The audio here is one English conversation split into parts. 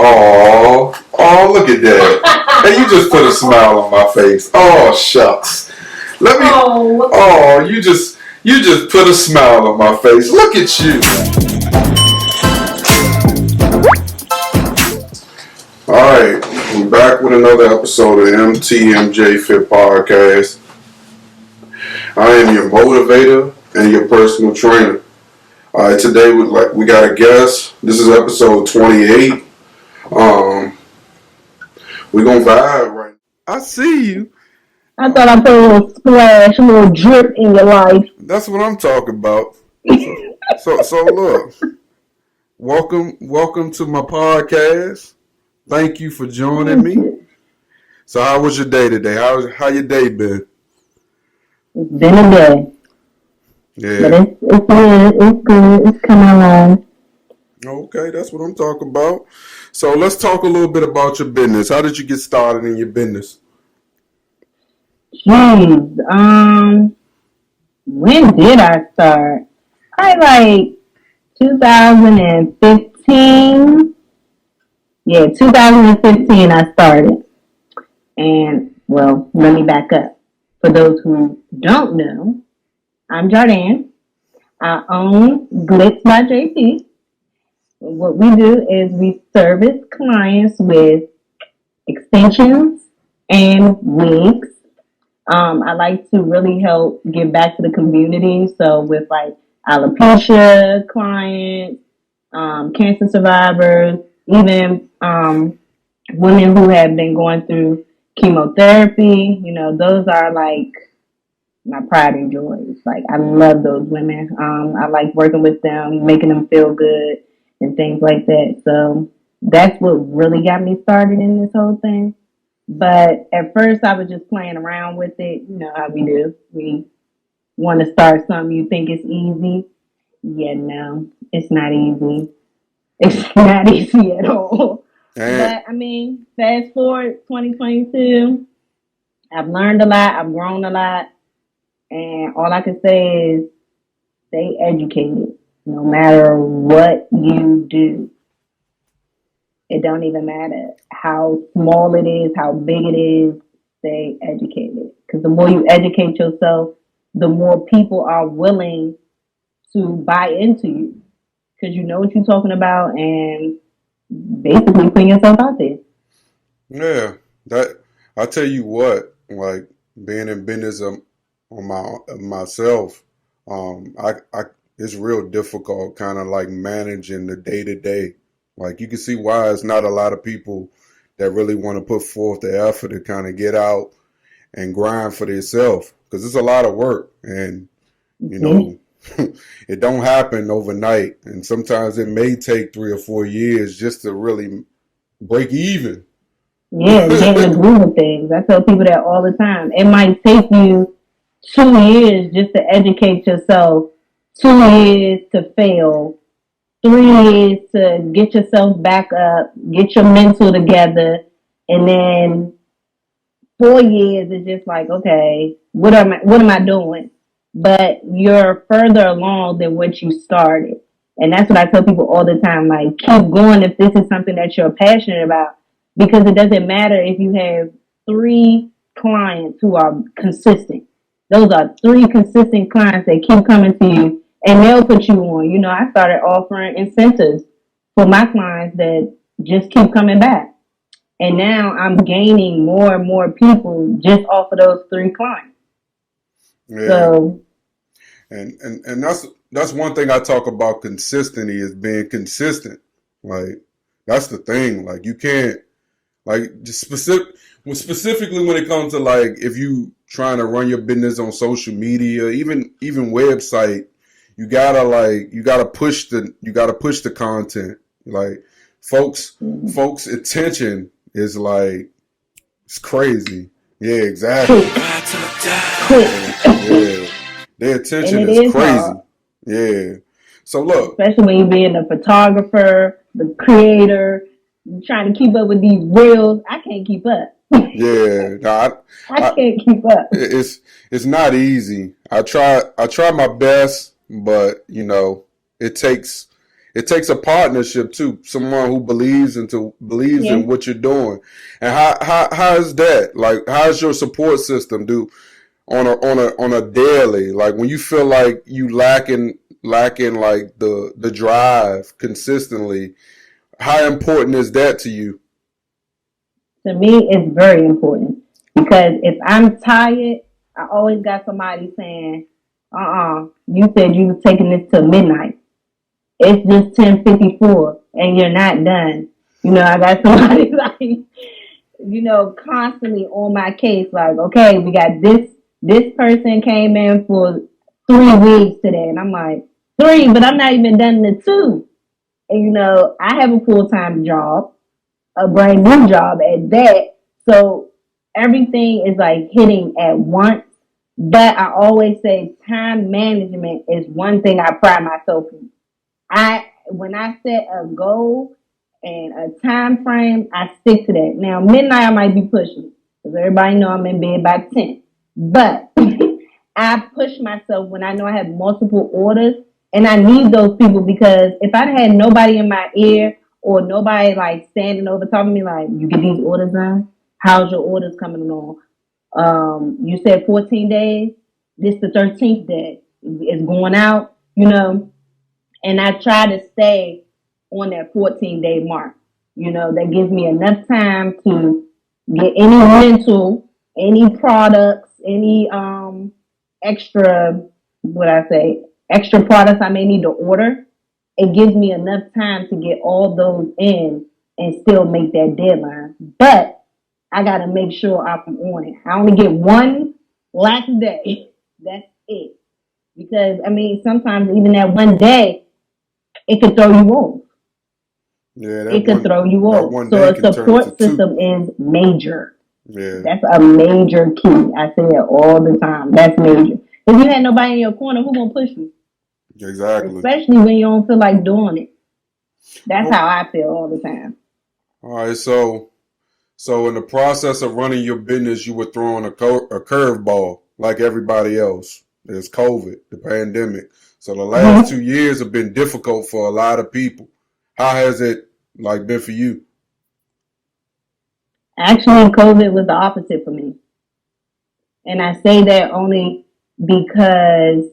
Oh, look at that. And you just put a smile on my face. Oh, shucks. You just put a smile on my face. Look at you. All right, we're back with another episode of MTMJFitPodcat. I am your motivator and your personal trainer. All right, today we got a guest. This is episode 28. We're gonna vibe right. I see you. I thought I put a little splash, a little drip in your life. That's what I'm talking about. So look, welcome to my podcast. Thank you for joining me. So how was your day today? How your day been? It's been a day. Yeah. But it's good. It's coming along. Okay, that's what I'm talking about. So let's talk a little bit about your business. How did you get started in your business? Jeez, when did I start? Probably like 2015. Yeah, 2015 I started. And, well, let me back up. For those who don't know, I'm Jordan. I own Glitz By J.P. What we do is we service clients with extensions and wigs. I like to really help give back to the community. So with like alopecia clients, cancer survivors, even women who have been going through chemotherapy, those are like my pride and joys. Like I love those women. I like working with them, making them feel good and things like that. So that's what really got me started in this whole thing. But at first I was just playing around with it. You know how we do. We want to start something you think is easy. Yeah, no, it's not easy. It's not easy at all. But I mean, fast forward 2022, I've learned a lot. I've grown a lot. And all I can say is stay educated no matter what you do. It don't even matter how small it is, how big it is, stay educated. Because the more you educate yourself, the more people are willing to buy into you. Because you know what you're talking about and basically putting yourself out there. Yeah, I tell you what, like being in business on myself, it's real difficult kind of like managing the day to day. Like you can see why it's not a lot of people that really want to put forth the effort to kind of get out and grind for themselves because it's a lot of work and it don't happen overnight. And sometimes it may take 3 or 4 years just to really break even. Yeah, get in the groove of things. I tell people that all the time. It might take you 2 years just to educate yourself, 2 years to fail, 3 years to get yourself back up, get your mental together, and then 4 years is just like, okay, what am I doing? But you're further along than what you started. And that's what I tell people all the time, like keep going if this is something that you're passionate about, because it doesn't matter if you have 3 clients who are consistent. Those are 3 consistent clients that keep coming to you. And they'll put you on. I started offering incentives for my clients that just keep coming back. And now I'm gaining more and more people just off of those 3 clients. Yeah. So, and that's one thing I talk about consistency is being consistent. Like that's the thing. Like you can't like just specifically when it comes to like if you trying to run your business on social media, even website. You gotta push the content. Like folks' attention is like it's crazy. Yeah, exactly. Yeah. Their attention is crazy. Hard. Yeah. So look, especially when you being a photographer, the creator, trying to keep up with these reels. I can't keep up. Yeah, no, I can't keep up. It's not easy. I try my best. But it takes it takes a partnership too. Someone who believes in what you're doing. And how is that? Like, how's your support system do on a daily? Like, when you feel like you lacking like the drive consistently, how important is that to you? To me, it's very important because if I'm tired, I always got somebody saying, you said you was taking this till midnight. It's just 10:54 and you're not done. I got somebody like, constantly on my case, like, okay, we got this person came in for 3 weeks today. And I'm like, 3, but I'm not even done the 2. And, I have a full-time job, a brand new job at that. So everything is like hitting at once. But I always say time management is one thing I pride myself in. When I set a goal and a time frame, I stick to that. Now, midnight I might be pushing because everybody know I'm in bed by 10. But I push myself when I know I have multiple orders, and I need those people because if I had nobody in my ear or nobody like standing over top of me, like, you get these orders done. How's your orders coming along? You said 14 days. This the 13th day. It's going out. And I try to stay on that 14-day mark. That gives me enough time to get any rental, any products, any extra, extra products I may need to order. It gives me enough time to get all those in and still make that deadline. But I got to make sure I'm on it. I only get one lax day. That's it. Because, sometimes even that one day, it could throw you off. Yeah, it could throw you off. So a support system is major. Yeah. That's a major key. I say it all the time. That's major. If you had nobody in your corner, who's gonna push you? Exactly. Especially when you don't feel like doing it. That's how I feel all the time. All right, so in the process of running your business, you were throwing a curveball like everybody else. There's COVID, the pandemic. So the last 2 years have been difficult for a lot of people. How has it been for you? Actually, COVID was the opposite for me. And I say that only because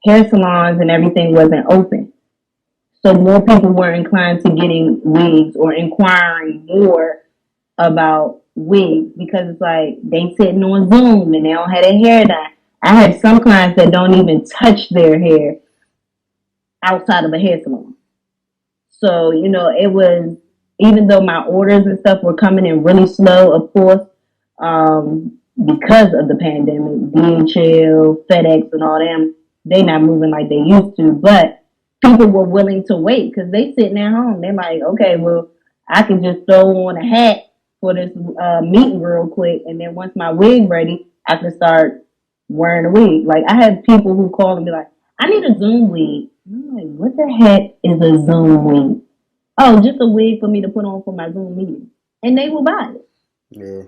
hair salons and everything wasn't open. So more people were inclined to getting wigs or inquiring more about wigs because it's like they sitting on Zoom and they don't have their hair done. I have some clients that don't even touch their hair outside of a hair salon. So, it was, even though my orders and stuff were coming in really slow, of course, because of the pandemic, DHL, FedEx, and all them, they not moving like they used to. But people were willing to wait because they sitting at home. They're like, okay, well, I can just throw on a hat for this meeting real quick, and then once my wig ready, I can start wearing a wig. Like, I had people who call and be like, I need a Zoom wig. I'm like, what the heck is a Zoom wig? Oh, just a wig for me to put on for my Zoom meeting. And they will buy it. Yeah.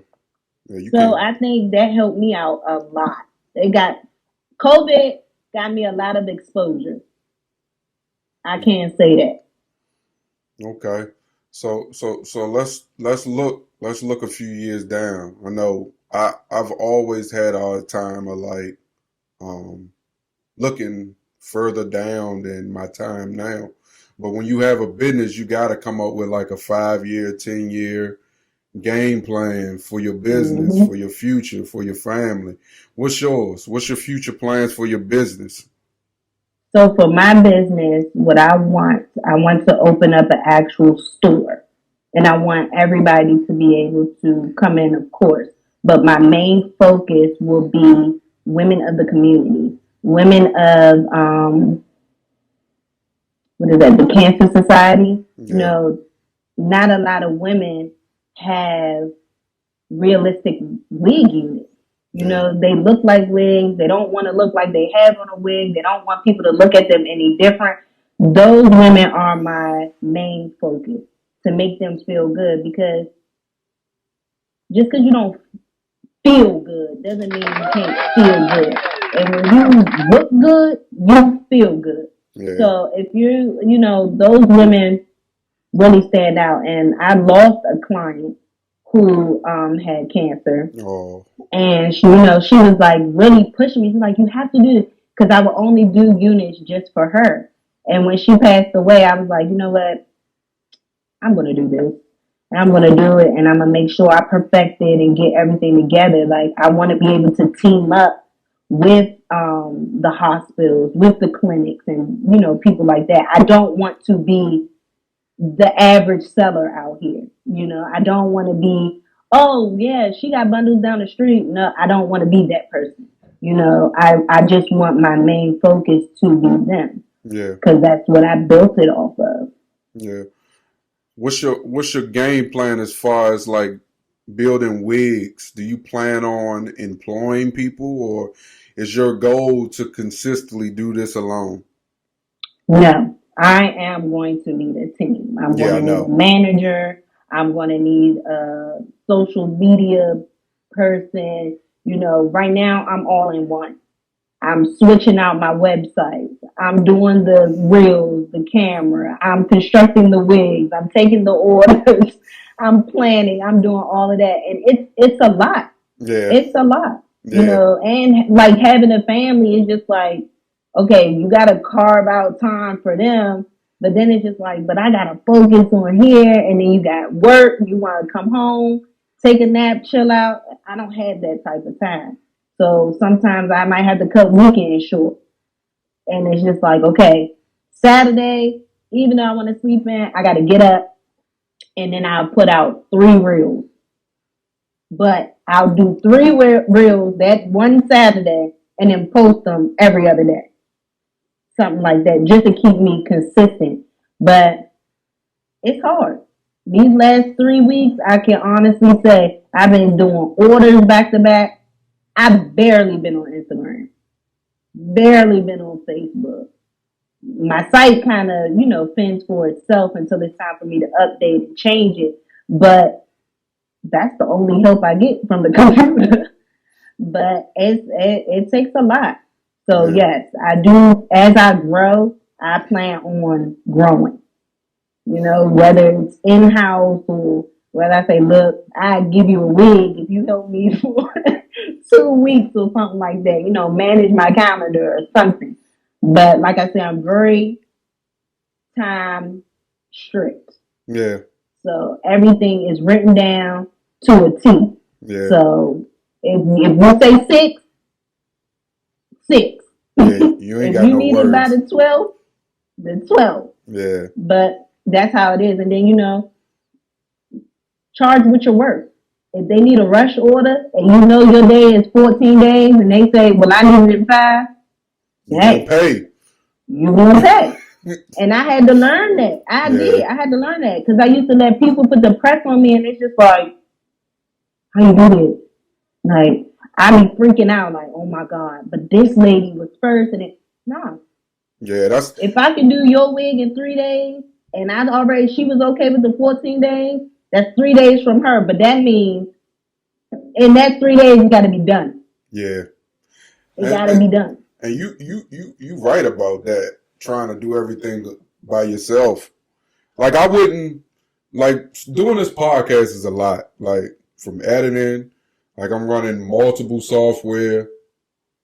So I think that helped me out a lot. COVID got me a lot of exposure. I can't say that. Okay. So let's look a few years down. I know I've always had a hard time of looking further down than my time now. But when you have a business, you got to come up with like a 5-year, 10-year game plan for your business, for your future, for your family. What's yours? What's your future plans for your business? So for my business, what I want to open up an actual store. And I want everybody to be able to come in, of course. But my main focus will be women of the community, women of, the Cancer Society. Yeah. Not a lot of women have realistic wig units. They look like wigs. They don't want to look like they have on a wig. They don't want people to look at them any different. Those women are my main focus, to make them feel good, because just because you don't feel good doesn't mean you can't feel good. And when you look good, you feel good. Yeah. So if those women really stand out. And I lost a client who had cancer, Oh. and she was like really pushing me. She's like, you have to do this, because I would only do units just for her. And when she passed away, I was like, you know what? I'm gonna do this. And I'm gonna do it, and I'm gonna make sure I perfect it and get everything together. Like, I want to be able to team up with the hospitals, with the clinics, and people like that. I don't want to be the average seller out here. I don't want to be, oh yeah, she got bundles down the street. No, I don't want to be that person. I just want my main focus to be them, Yeah. because that's what I built it off of. Yeah. What's your game plan as far as like building wigs? Do you plan on employing people, or is your goal to consistently do this alone? No, I am going to need a team. I'm Yeah, I going to need a know. manager. I'm going to need a social media person. Right now I'm all in one. I'm switching out my website. I'm doing the reels, the camera. I'm constructing the wigs. I'm taking the orders. I'm planning. I'm doing all of that, and it's a lot. Yeah. It's a lot, Yeah. and like having a family is just like, okay, you got to carve out time for them, but then it's just like, but I got to focus on here, and then you got work. You want to come home, take a nap, chill out. I don't have that type of time. So sometimes I might have to cut weekends short. And it's just like, okay, Saturday, even though I want to sleep in, I got to get up, and then I'll put out 3 reels. But I'll do 3 reels that one Saturday and then post them every other day. Something like that, just to keep me consistent. But it's hard. These last 3 weeks, I can honestly say I've been doing orders back to back. I've barely been on Instagram, barely been on Facebook. My site kind of, fends for itself until it's time for me to update and change it. But that's the only help I get from the computer. But it takes a lot. So Yeah. yes, I do. As I grow, I plan on growing. Whether it's in house or whether I say, look, I give you a wig if you help me for 2 weeks or something like that. Manage my calendar or something. But like I said, I'm very time strict. Yeah. So everything is written down to a T. Yeah. So if you say 6, 6. Yeah. You ain't If got you no need it by words. the 12th, the 12th. Yeah. But that's how it is. And then, charge what you're worth. If they need a rush order and your day is 14 days and they say, well, I need it in 5, You hey, gonna pay. you gonna pay. And I had to learn that. I Yeah. did. I had to learn that because I used to let people put the press on me, and it's just like, how you do this? Like, I be freaking out, like, oh my God. But this lady was first, and nah. Yeah, that's If I can do your wig in 3 days, and she was okay with the 14 days, that's 3 days from her. But that means in that 3 days, it got to be done. yeah. It got to be done. And you right about that. Trying to do everything by yourself. Like I wouldn't like doing this podcast is a lot. Like from editing, like I'm running multiple software.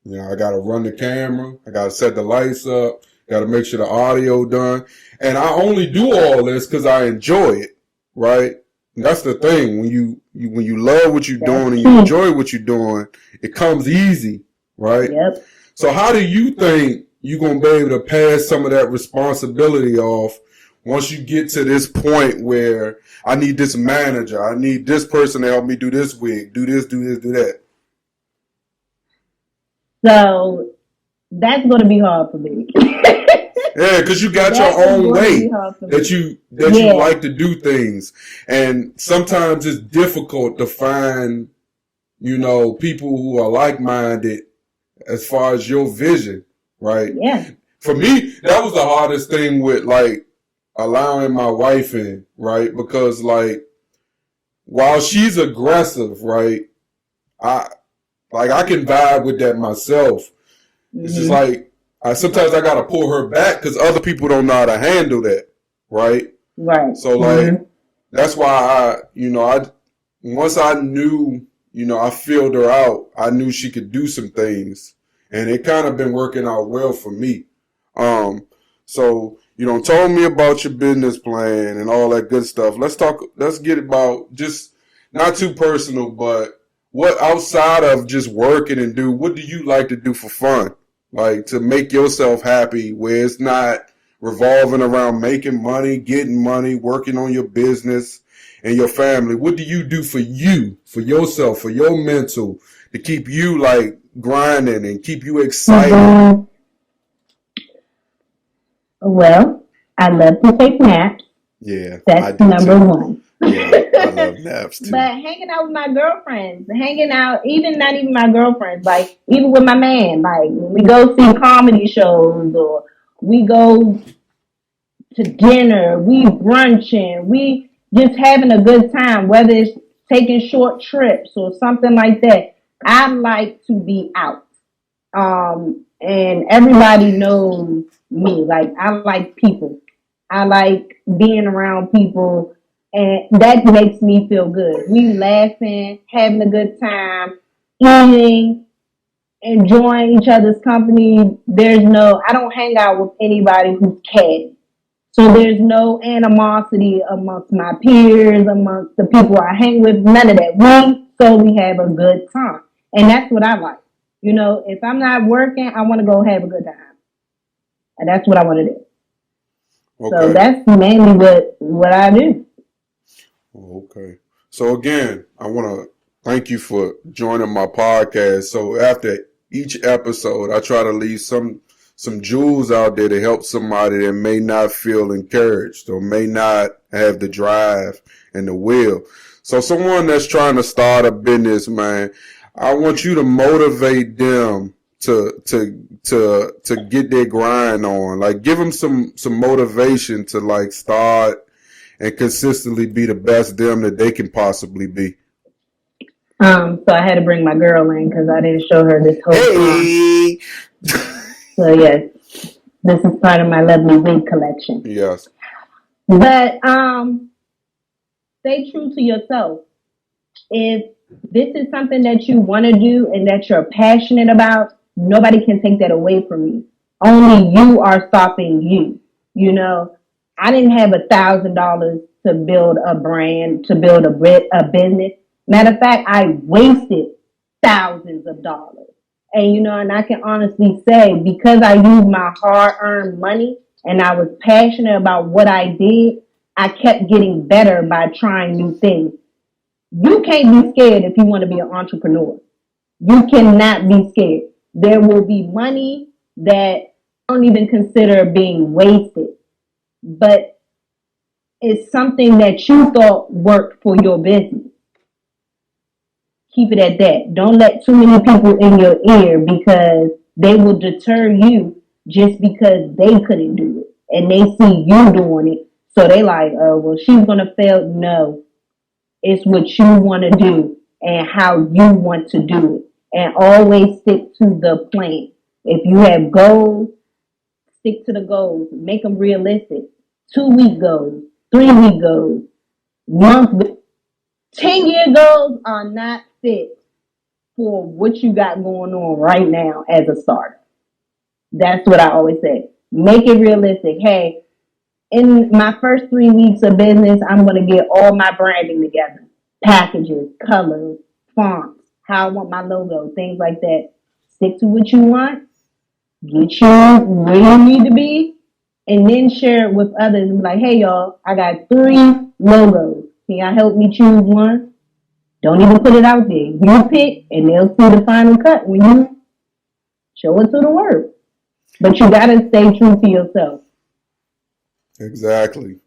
I got to run the camera. I got to set the lights up. Got to make sure the audio done. And I only do all this because I enjoy it, right? And that's the thing. When you love what you're doing and you enjoy what you're doing, it comes easy, right? Yep. So how do you think you're going to be able to pass some of that responsibility off once you get to this point where I need this manager, I need this person to help me do this wig, do this, do this, do that? So that's going to be hard for me. Yeah, because you got your own way that you like to do things. And sometimes it's difficult to find, people who are like-minded as far as your vision, right? Yeah. For me, that was the hardest thing with like allowing my wife in, right? Because like while she's aggressive, right, I can vibe with that myself. Mm-hmm. It's just like sometimes I gotta pull her back because other people don't know how to handle that, right? Right. So like that's why once I knew, I filled her out. I knew she could do some things, and it kind of been working out well for me. So told me about your business plan and all that good stuff. Let's get about just not too personal, but what outside of just working and what do you like to do for fun? Like to make yourself happy where it's not revolving around making money, getting money, working on your business and your family. What do you do for you, for yourself, for your mental, to keep you like grinding and keep you excited? Mm-hmm. Well, I love to take naps. Yeah, that's number one. Yeah, I love naps too. But hanging out with my girlfriends, even not even my girlfriends, like even with my man, like we go see comedy shows or we go to dinner, we brunching, we just having a good time, whether it's taking short trips or something like that. I like to be out. And everybody knows me. Like I like people. I like being around people, and that makes me feel good. We laughing, having a good time, eating, enjoying each other's company. I don't hang out with anybody who's catty. So there's no animosity amongst my peers, amongst the people I hang with, none of that. We solely have a good time. And that's what I like. If I'm not working, I want to go have a good time. And that's what I want to do. Okay. So that's mainly what I do. Okay. So again, I want to thank you for joining my podcast. So after each episode, I try to leave some jewels out there to help somebody that may not feel encouraged or may not have the drive and the will. So someone that's trying to start a business, man, I want you to motivate them to get their grind on. Like give them some motivation to like start and consistently be the best them that they can possibly be. So I had to bring my girl in because I didn't show her this whole time. So yes, this is part of my lovely wig collection. Yes. But stay true to yourself. If this is something that you want to do and that you're passionate about, nobody can take that away from you. Only you are stopping you. I didn't have $1,000 to build a brand, to build a business. Matter of fact, I wasted thousands of dollars. And, and I can honestly say, because I used my hard-earned money and I was passionate about what I did, I kept getting better by trying new things. You can't be scared if you want to be an entrepreneur. You cannot be scared. There will be money that I don't even consider being wasted, but it's something that you thought worked for your business. Keep it at that. Don't let too many people in your ear because they will deter you just because they couldn't do it and they see you doing it. So they like, oh, well, she's going to fail. No. It's what you want to do and how you want to do it. And always stick to the plan. If you have goals, stick to the goals. Make them realistic. 2-week goals, 3-week goals, month, 10-year goals are not fit for what you got going on right now as a starter. That's what I always say. Make it realistic. Hey, in my first 3 weeks of business, I'm going to get all my branding together. Packages, colors, fonts, how I want my logo, things like that. Stick to what you want. Get you where you need to be. And then share it with others. And be like, hey, y'all, I got 3 logos. Can y'all help me choose one? Don't even put it out there. You pick, and they'll see the final cut when you show it to the world. But you got to stay true to yourself. Exactly.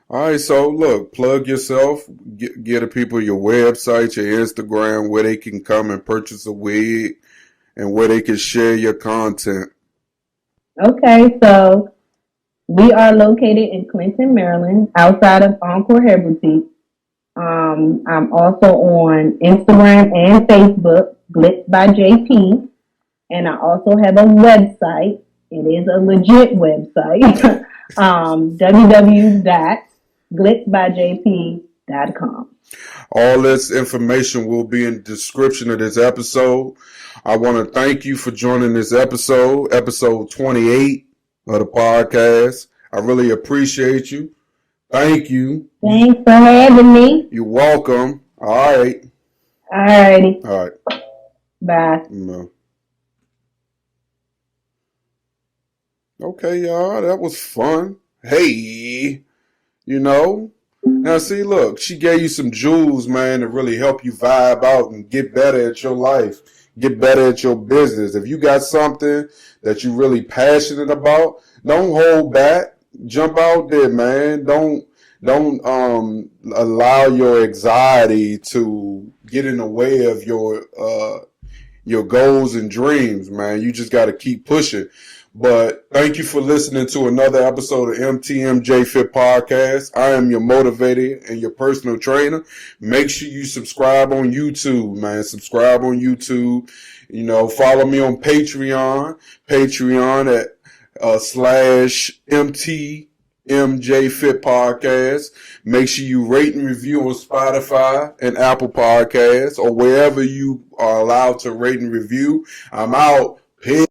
All right, so look, plug yourself, get the people your website, your Instagram, where they can come and purchase a wig and where they can share your content. Okay, so we are located in Clinton, Maryland, outside of Encore Hair Boutique. I'm also on Instagram and Facebook, Glitz By J.P. And I also have a website, It is a legit website. www.GlitzByJ.P.com. All this information will be in the description of this episode. I want to thank you for joining this episode 28 of the podcast. I really appreciate you. Thank you. Thanks for having me. You're welcome. All right. All righty. All right. Bye. No. Okay, y'all. That was fun. Hey, Now, see, look, she gave you some jewels, man, to really help you vibe out and get better at your life, get better at your business. If you got something that you're really passionate about, don't hold back. Jump out there, man. Don't allow your anxiety to get in the way of your goals and dreams, man. You just got to keep pushing. But thank you for listening to another episode of MTMJFitPodcat. I am your motivator and your personal trainer. Make sure you subscribe on YouTube, man. Subscribe on YouTube. Follow me on Patreon at /MTMJFitPodcast. Make sure you rate and review on Spotify and Apple Podcasts or wherever you are allowed to rate and review. I'm out. Peace.